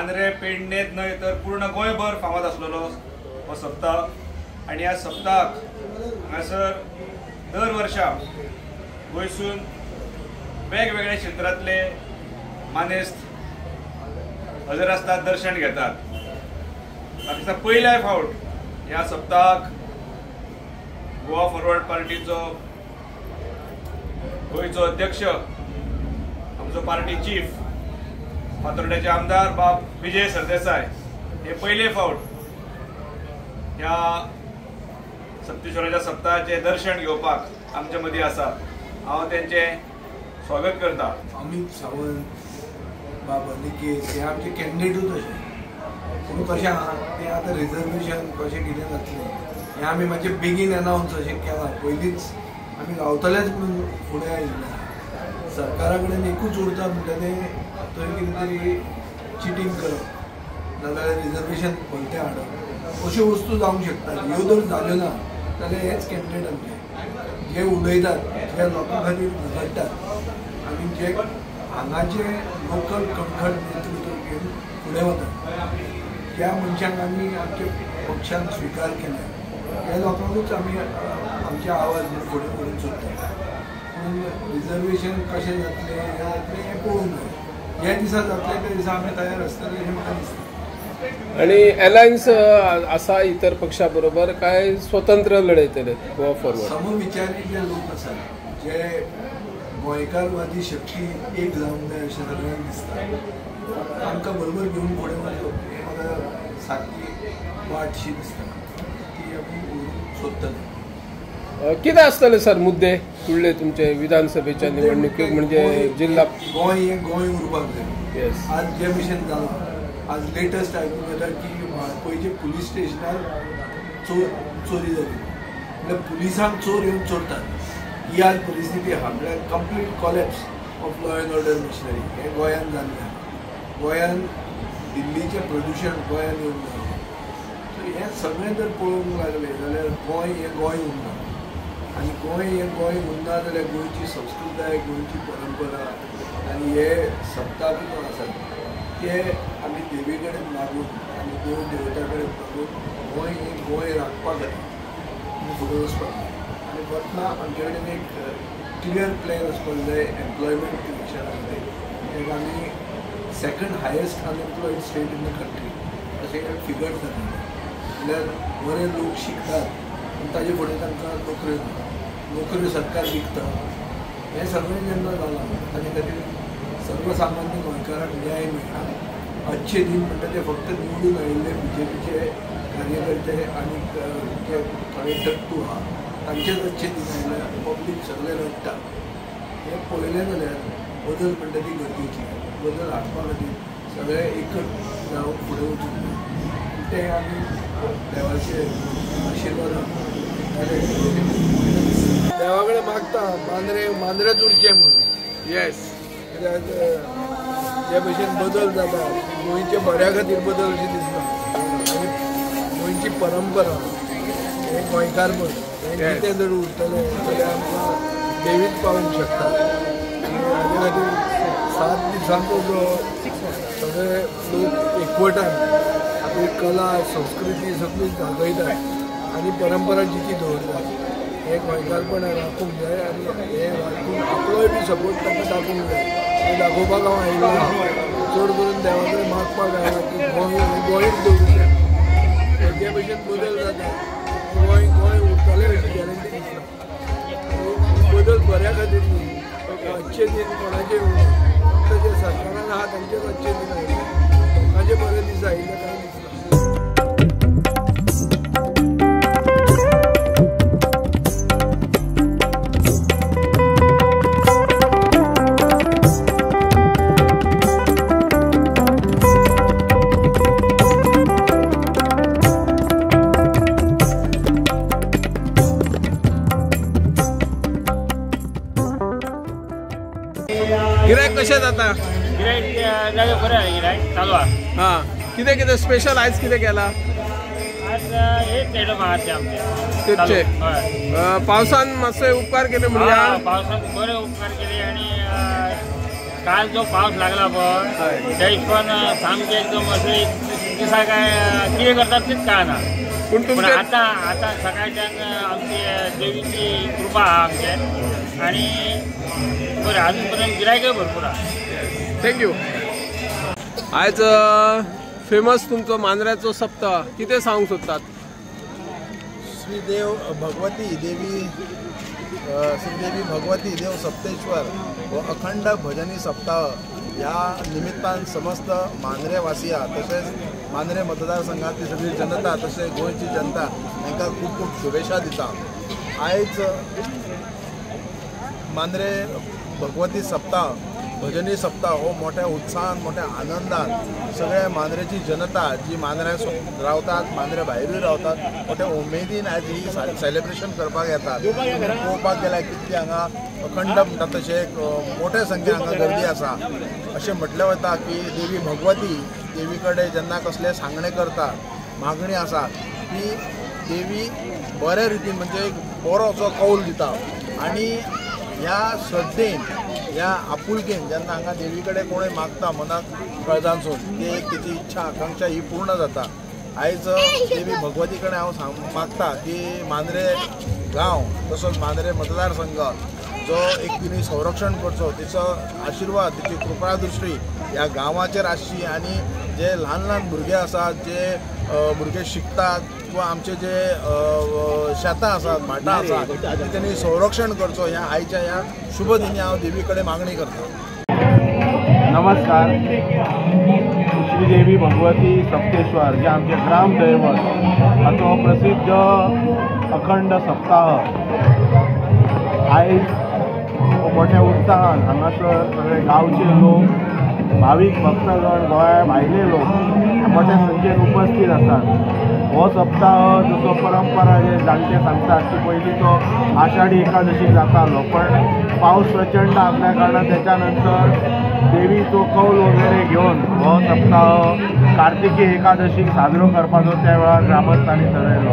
मांद्रे पेडणेत न्हय तर पूर्ण गोंयभर फामाद आसलेलो हो सप्ताक। आनी ह्या सप्ताक हांगासर दर वर्सा गोंयसून वेगवेगळ्या क्षेत्रांतले मानेस्त हजर आसतात, दर्शन घेतात। म्हाका दिसता पयल्या फावट ह्या सप्ताक गोवा फॉरवर्ड पार्टीचो गोंयचो अध्यक्ष, आमचो पार्टी चीफ फातोर्डेचे आमदार बाब विजय सरदेसाय हे पयले फावट ह्या सप्तेश्वराच्या सप्ताहाचे दर्शन घेवपाक आमचे मदीं आसा। हांव तेंचे स्वागत करता। अमित सावंत, बाबा निकेश हे आमचे कॅन्डिडेटूच अशे, पूण कशें आहा तें आतां रिजर्वेशन कशें कितें जातलें हें आमी मातशें बेगीन अनावन्स अशें केलां। पयलींच आमी गावतलेच म्हणून फुडें आयिल्ले। सरकारा कडेन एकूच उरता म्हणटा तें थंय कितें तरी चिटींग करप नाजाल्यार रिजर्वेशन परतें हाडप, अश्यो वस्तू जावंक शकतात। ह्यो जर जाल्यो ना जाल्यार हेच कॅन्डिडेट आमचे जे उलयतात, जे लोकां खातीर झगडटात आनी जे हांगाचे लोकल कणखर नेतृत्व घेवन फुडें वतात, त्या मनशांक आमी आमच्या पक्षान स्विकार केला। ह्या लोकांकूच आमी आमचे आवाज फुडें करून सोदतात। पूण रिजर्वेशन कशें जातलें हें पळोवंक जाय। ह्या दिसा जातलें त्या दिसा आमी तयार आसतले अशें म्हाका दिसता। आणि अलायन्स आसा इतर पक्षा बरोबर काय स्वतंत्र लढयतले गोवा फॉरवर्ड? समविचारी जे लोक आसात, जे गोंयकारवादी शक्ती एक जावंक जाय अशें सगळ्यांक दिसता, तांकां बरोबर घेवन फुडें वचप हें म्हाका सारकी वाटशी दिसता, ती आमी सोदतले। कितें आसतले सर मुद्दे फुडले तुमचे विधानसभेच्या निवडणुकीक, म्हणजे जिल्हा गोंय हें गोंय उरपाक जाय। येस, आज जे भशेन जालां, आज लेटस्ट आयकूंक येता की पयलीं पुलीस स्टेशनार चोरी जाली, म्हणजे पुलिसांक चोर येवन चोरतात, ही आज परिस्थिती आहा। म्हळ्यार complete collapse of law end order missionary हें गोंयांत जाल्लें आहा। गोंयांत दिल्लीचें प्रदुशण गोंयांत येवन जालें, सो हें सगळें जर पळोवंक लागलें जाल्यार गोंय हें गोंय उरना। आनी गोंय हें गोंय उरना जाल्यार गोंयची संस्कृताय, गोंयची परंपरा आनी हे सप्ताक आसा ते आमी देवी कडेन मागून आनी देव देवता कडेन मागून गोंय हें गोंय राखपा खातीर आमी फुडें वचपाक जाय। आनी वतना आमचे कडेन एक क्लियर प्लॅन आसपाक जाय एम्प्लॉयमेंट क्रिएशना खातीर। एक आमी second highest unemployed state in the country अशें फिगर जाता, जाल्यार बरे लोक शिकतात आनी ताजे फुडें तांकां नोकऱ्यो सरकार विकता। हें सगळें जेन्ना जालां ताचे खातीर सर्वसामान्य गोंयकाराक न्याय मेळना। अच्छे दिन म्हणटा ते फक्त निवडून आयिल्ले बीजेपीचे कार्यकर्ते आनी जे थोडे टट्टू आहा तांचेच अच्छे दिन आयले, पब्लीक सगळे रडटा। हें पळयलें जाल्यार बदल म्हणटा ती गरजेची, बदल हाडपा खातीर सगळे एकट जावन फुडें वचूंक जाय। ते आमी देवाचे आशिर्वाद देवा कडेन मागता मांद्रेच उरचें म्हणून। येस, कित्याक जे भशेन बदल जाता गोंयच्या बऱ्या खातीर बदल अशें दिसना, आनी गोंयची परंपरा हें गोंयकारपण हें कितें जर उरतलें जाल्यार आमकां देवीत पावूंक शकता। हाजे खातीर 7 दिसांचो जो सगळे लोक एकवटान आपली कला संस्कृती सगळी जागयतात आनी परंपरा जिती दवरतात, हे गोंयकारपण राखूंक जाय आनी हे राखून आपलोय बी सपोर्ट तांकां दाखोवंक जाय। हें दाखोवपाक हांव आयिल्लो, चड करून देवा कडेन मागपाक आयला की गोंयच दवरूं जे भशेन बदल जाता गोंय उरतलें अशी गॅरंटी दिसना। बदल बऱ्या खातीर न्ही, अच्छे दीन कोणाचे उरना, फक्त जे सरकारान आहा तांचेच अच्छे दीन आयले, लोकांचे बरे दीस आयिल्ले कांय दिसना। गिरायक कशें जाता? गिरायक बरें आहा, गिरायक चालू आहा। हां, कितें स्पेशल आयज कितें केला? आज हेच पेडो मारचे आमचे तेचे पावसान मातशे उपकार केले म्हणजे पावसान बरे उपकार केले आनी काल जो पाऊस लागला पण त्या हिशोबानं सामके एकदम असे दिसा काय किती करतात तेच काय ना पण पण तुमच्या आता सकाळच्यान आमची देवीची कृपा हा आमच्या आणि बरं अजूनपर्यंत गिरायक भरपूर आहे. थँक्यू. आयज फेमस तुमचो मांद्र्याचो सप्ताह कितें सांगूंक सोदतात? श्रीदेव भगवती देवी श्रीदेवी भगवती देव सप्तेश्वर व अखंड भजनी सप्ताह ह्या निमित्तान समस्त मांद्रेवासिया तसेच मांद्रे मतदारसंघातली सगळी जनता तशेंच गोंयची जनता तांकां खूब खूब शुभेच्छा दिता. आयज मांद्रे भगवती सप्ताह भजनी सप्ताह हो मोठ्या उत्साहान मोठ्या आनंदान सगळे मांद्रेची जनता जी मांद्र्यात रावतात मांद्रे भायरूय रावतात मोठ्या उमेदीन आयज ही सेलिब्रेशन करपाक येतात. पळोवपाक गेल्यार कितली हांगा अखंड म्हणटा तशें एक मोठ्या संख्येन हांगा गर्दी आसा. अशें म्हटलें वता की देवी भगवती देवी कडेन जेन्ना कसले सांगणे करतात मागणी आसा ती देवी बऱ्या रितीन म्हणजे एक बरो असो कौल दिता आनी ह्या श्रद्धेन ह्या आपुलकेन जेन्ना हांगा देवी कडेन कोणूय मागता मनाक कळजानसून ती एक तिची इच्छा आकांक्षा ही पूर्ण जाता. आयज देवी भगवती कडेन हांव मागता की मांद्रे गांव तसोच मांद्रे मतदारसंघ जो एक तिणी संरक्षण करचो तिचो आशिर्वाद तिची कृपा दृश्टी ह्या गांवाचेर आसची आनी जे ल्हान ल्हान भुरगे आसात जे भुरगे शिकतात किंवा आमचे जे शेतां आसात भाटां आसात तेणी संरक्षण करचो ह्या आयच्या ह्या शुभ दिनी हांव देवी कडेन मागणी करता. नमस्कार. श्रीदेवी भगवती सप्तेश्वर जे आमचे ग्राम दैवत हाचो प्रसिद्ध अखंड सप्ताह आयज मोठ्या उत्साहान हांगासर सगळे गांवचे लोक भावीक भक्तगण गोंया भायले लोक मोठ्या संख्येन उपस्थित आसात. हो सप्ताह जसो परंपरा जे जाणटे सांगतात की पयलींचो आषाढी एकादशी जातालो पण पावस प्रचंड आसल्या कारणान त्याच्या नंतर देवीचो कौल वगैरे घेवन हो सप्ताह कार्तिकी एकादशीक साजरो करपाचो त्या वेळार ग्रामस्थांनी ठरयलो.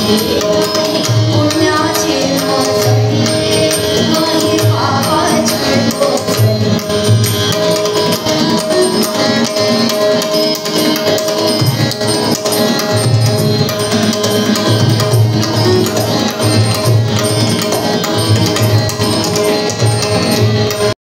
Thank you.